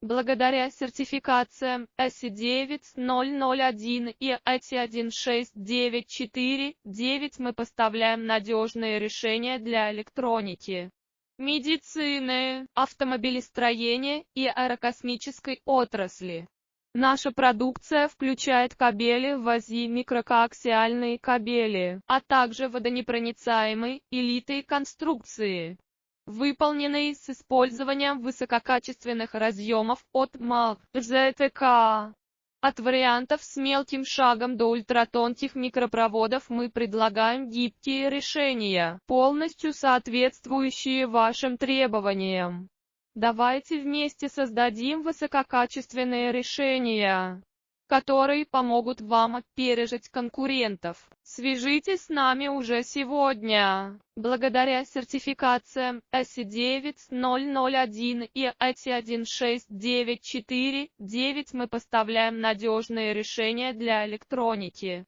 Благодаря сертификациям ISO 9001 и IATI 16949 мы поставляем надежные решения для электроники, медицины, автомобилестроения и аэрокосмической отрасли. Наша продукция включает кабели ВАЗи, микрокоаксиальные кабели, а также водонепроницаемые и литые конструкции, выполненные с использованием высококачественных разъемов от МАГ, ЗТК. От вариантов с мелким шагом до ультратонких микропроводов мы предлагаем гибкие решения, полностью соответствующие вашим требованиям. Давайте вместе создадим высококачественные решения, которые помогут вам опережать конкурентов. Свяжитесь с нами уже сегодня. Благодаря сертификациям ISO 9001 и IATI 16949 мы поставляем надежные решения для электроники,